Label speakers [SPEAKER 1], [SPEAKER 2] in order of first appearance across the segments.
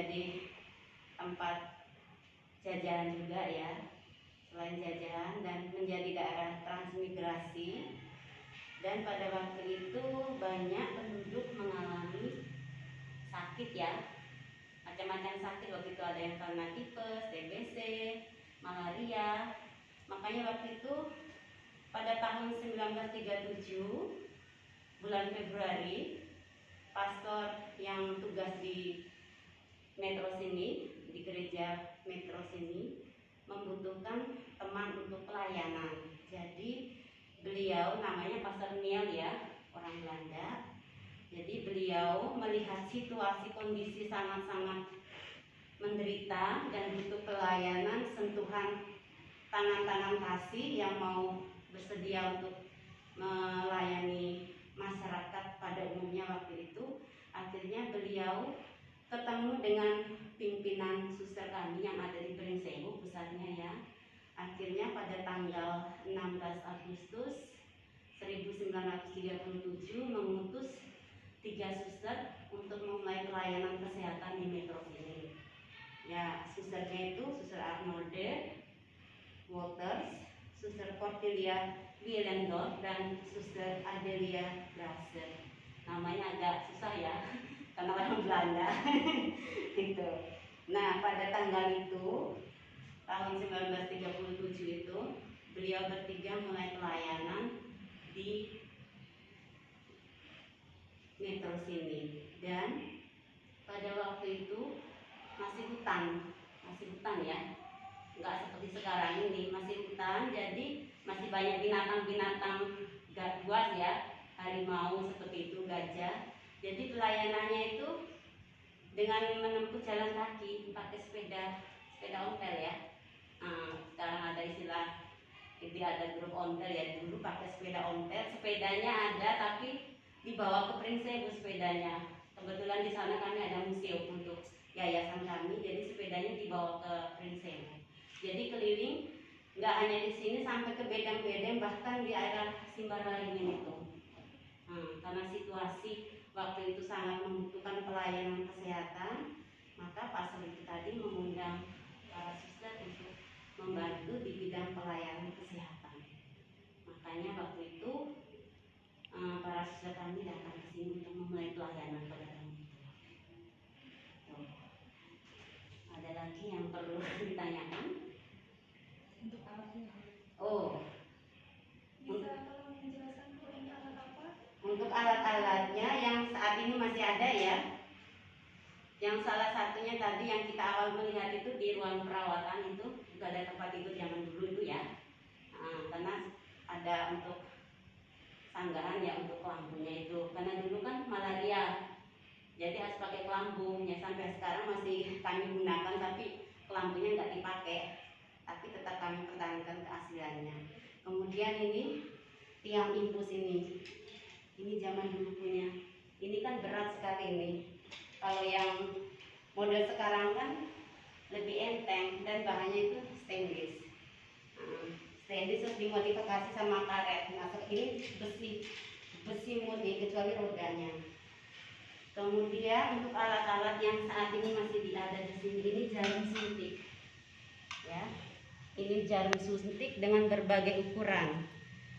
[SPEAKER 1] menjadi tempat jajahan juga ya, selain jajahan, dan menjadi daerah transmigrasi. Dan pada waktu itu banyak penduduk mengalami sakit ya, macam-macam sakit. Waktu itu ada yang karena tipes, TBC, malaria. Makanya waktu itu pada tahun 1937 bulan Februari, pastor yang tugas di metro sini, di gereja metro sini, membutuhkan teman untuk pelayanan. Jadi beliau namanya Pastor Niel ya, orang Belanda. Jadi beliau melihat situasi kondisi sangat-sangat menderita dan butuh pelayanan, sentuhan tangan-tangan kasih yang mau bersedia untuk melayani masyarakat pada umumnya waktu itu. Akhirnya beliau ketemu dengan pimpinan suster kami yang ada di Pringsewu pusatnya ya. Akhirnya pada tanggal 16 Agustus 1937 mengutus 3 suster untuk memulai pelayanan kesehatan di metro ini. Ya, susternya itu Suster Arnolde Waters, Suster Cordelia Willendorf, dan Suster Adelia Brasser. Namanya agak susah ya, karena orang Belanda. Gitu. Nah, pada tanggal itu tahun 1937 itu beliau bertiga mulai pelayanan di metro sini. Dan pada waktu itu masih hutan ya, nggak seperti sekarang ini, masih hutan. Jadi masih banyak binatang-binatang buas ya, harimau seperti itu, gajah. Jadi pelayanannya itu dengan menempuh jalan kaki, pakai sepeda ontel ya. Sekarang ada istilah, jadi ada grup ontel ya. Dulu pakai sepeda ontel, sepedanya ada tapi dibawa ke Pringsewu sepedanya. Kebetulan di sana kami ada museum untuk yayasan kami, jadi sepedanya dibawa ke Pringsewu. Jadi keliling, nggak hanya di sini, sampai ke Bedeng-Bedeng, bahkan di area Simbarwaringin itu. Karena situasi waktu itu sangat membutuhkan pelayanan kesehatan, maka pastor itu tadi mengundang para suster untuk membantu di bidang pelayanan kesehatan. Makanya waktu itu para suster kami datang ke sini untuk memulai pelayanan pada kami. Ada lagi yang perlu ditanyakan?
[SPEAKER 2] Untuk alatnya.
[SPEAKER 1] Oh,
[SPEAKER 2] Bisa tolong menjelaskan ini alat apa?
[SPEAKER 1] Untuk alat-alatnya yang saat ini masih ada ya. Yang salah satunya tadi yang kita awal melihat itu di ruang perawatan itu ada tempat tidur zaman dulu itu ya. Karena ada untuk sanggahan ya, untuk kelambunya itu. Karena dulu kan malaria, jadi harus pakai kelambu. Ya, sampai sekarang masih kami gunakan, tapi kelambunya nggak dipakai. Tapi tetap kami pertahankan keasliannya. Kemudian ini tiang infus ini zaman dulu punya. Ini kan berat sekali ini. Kalau yang model sekarang kan lebih enteng dan bahannya itu stainless. Stainless terus dimodifikasi sama karet. Nah, ini besi murni kecuali rodanya. Kemudian untuk alat-alat yang saat ini masih ada di sini, ini jarum suntik. Ya. Ini jarum suntik dengan berbagai ukuran.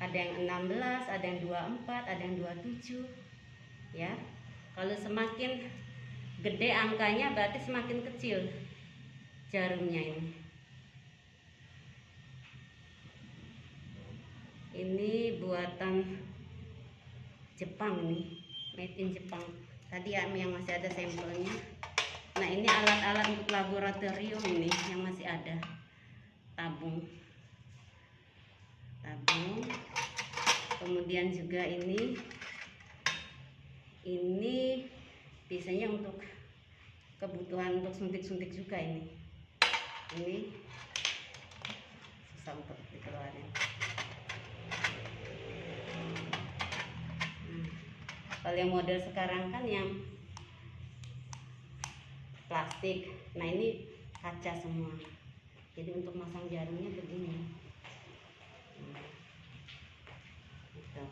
[SPEAKER 1] Ada yang 16, ada yang 24, ada yang 27. Ya. Kalau semakin gede angkanya berarti semakin kecil jarumnya ini. Ini buatan Jepang nih, made in Jepang. Tadi yang masih ada sampelnya. Nah, ini alat-alat untuk laboratorium ini yang masih ada. Tabung. Kemudian juga ini biasanya untuk kebutuhan untuk suntik-suntik juga ini. Ini susah untuk dikeluarin. Kalau yang model sekarang kan yang plastik. Nah, ini kaca semua. Jadi untuk masang jarumnya begini. Gitu.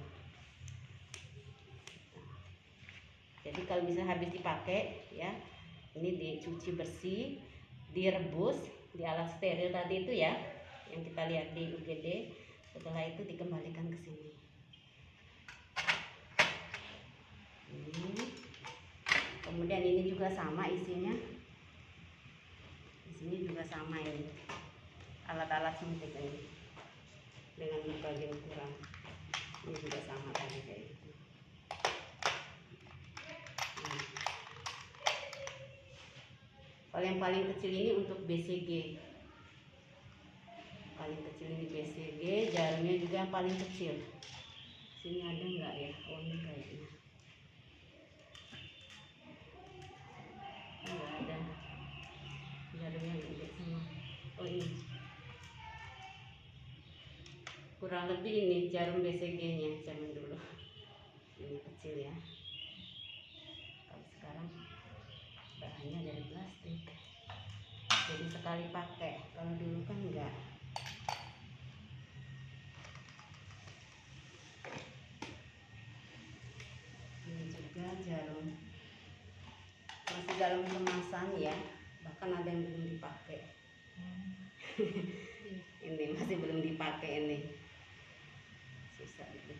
[SPEAKER 1] Jadi kalau bisa habis dipakai ya, Ini dicuci bersih, direbus di alat steril tadi itu ya, yang kita lihat di UGD. Setelah itu dikembalikan ke sini. Kemudian ini juga sama isinya. Di sini juga sama ini. Alat-alat suntik ini dengan berbagai ukuran. Ini juga sama tadi kayak gitu. Kalau yang paling kecil ini untuk BCG. Paling kecil ini BCG, jarumnya juga yang paling kecil. Sini ada enggak ya? Oh, ini kayaknya. Enggak ada. Jarumnya gede semua. Oh, ini. Kurang lebih ini jarum BCG-nya zaman dulu. Ini kecil ya. Kalau sekarang bahannya dari plastik. Jadi sekali pakai. Kalau dulu kan enggak. Ini juga jarum masih dalam kemasan ya, bahkan ada yang belum dipakai. Ini masih belum dipakai ini, susah gitu.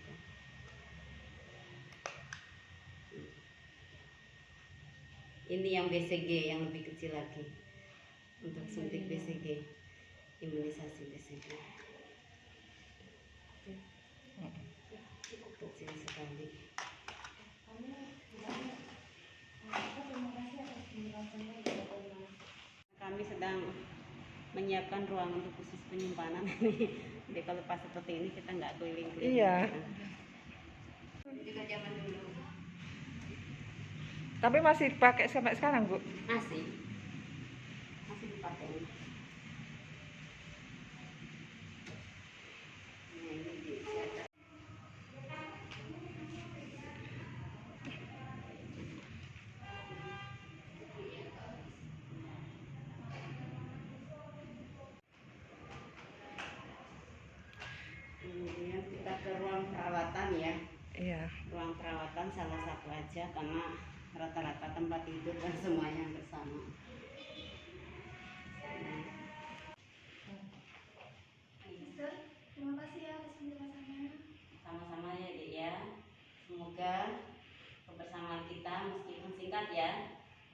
[SPEAKER 1] Ini yang BCG yang lebih kecil lagi, untuk suntik BCG, imunisasi BCG. Kecil sekali. Kami sedang menyiapkan ruang untuk khusus penyimpanan ini. Jadi kalau pas seperti ini kita nggak keliling-keliling.
[SPEAKER 3] Iya.
[SPEAKER 1] Juga zaman dulu.
[SPEAKER 3] Tapi masih dipakai sampai sekarang, Bu?
[SPEAKER 1] Masih dipakai. Kemudian kita ke ruang perawatan ya.
[SPEAKER 3] Iya.
[SPEAKER 1] Ruang perawatan salah satu aja karena rata-rata tempat tidur dan semuanya bersama.
[SPEAKER 2] Sister, terima kasih ya atas penjelasannya.
[SPEAKER 1] Sama-sama ya Dek ya. Semoga kebersamaan kita meskipun singkat ya,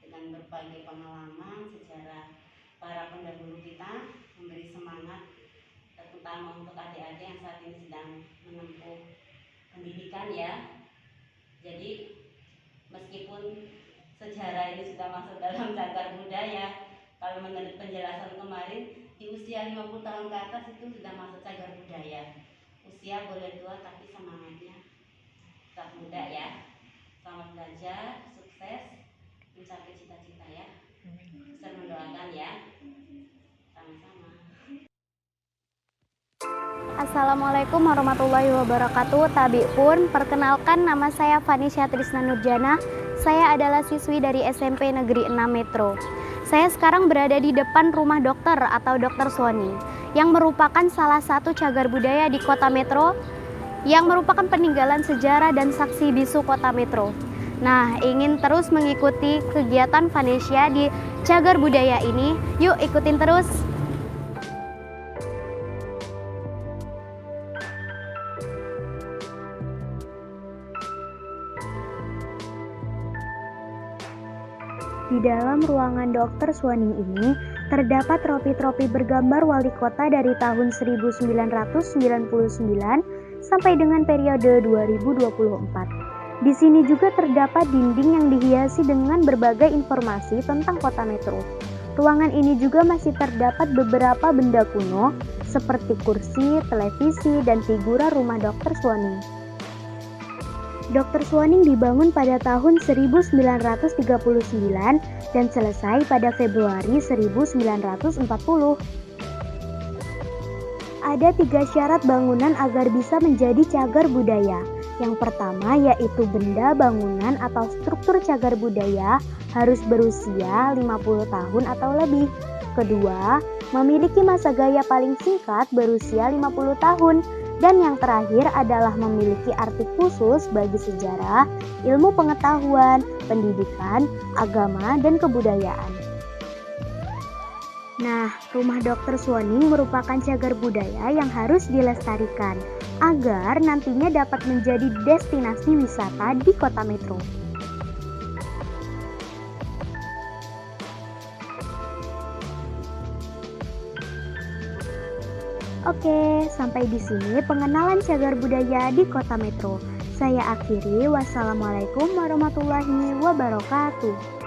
[SPEAKER 1] dengan berbagai pengalaman sejarah para pendahulu kita memberi semangat, terutama untuk adik-adik yang saat ini sedang menempuh pendidikan ya. Jadi meskipun sejarah ini sudah masuk dalam cagar budaya, kalau menurut penjelasan kemarin di usia 50 tahun ke atas itu sudah masuk cagar budaya. Usia boleh tua tapi semangatnya tetap muda ya. Selamat belajar, sukses, mencapai cita-cita ya. Saya mendoakan ya. Sama-sama.
[SPEAKER 4] Assalamualaikum warahmatullahi wabarakatuh. Tabi pun, perkenalkan nama saya Vanisya Trisna Nurjana. Saya adalah siswi dari SMP Negeri 6 Metro. Saya sekarang berada di depan rumah dokter atau Dr. Suwani, yang merupakan salah satu cagar budaya di Kota Metro, yang merupakan peninggalan sejarah dan saksi bisu Kota Metro. Nah, ingin terus mengikuti kegiatan Vanisya di cagar budaya ini, yuk ikutin terus. Di dalam ruangan Dr. Suwani ini terdapat tropi-tropi bergambar wali kota dari tahun 1999 sampai dengan periode 2024. Di sini juga terdapat dinding yang dihiasi dengan berbagai informasi tentang Kota Metro. Ruangan ini juga masih terdapat beberapa benda kuno seperti kursi, televisi, dan figura rumah Dr. Suwani. Dr. Suwani dibangun pada tahun 1939 dan selesai pada Februari 1940. Ada 3 syarat bangunan agar bisa menjadi cagar budaya. Yang pertama yaitu benda bangunan atau struktur cagar budaya harus berusia 50 tahun atau lebih. Kedua, memiliki masa gaya paling singkat berusia 50 tahun. Dan yang terakhir adalah memiliki arti khusus bagi sejarah, ilmu pengetahuan, pendidikan, agama, dan kebudayaan. Nah, Rumah Dr. Suwoning merupakan cagar budaya yang harus dilestarikan agar nantinya dapat menjadi destinasi wisata di Kota Metro. Oke, sampai di sini pengenalan cagar budaya di Kota Metro. Saya akhiri, wassalamualaikum warahmatullahi wabarakatuh.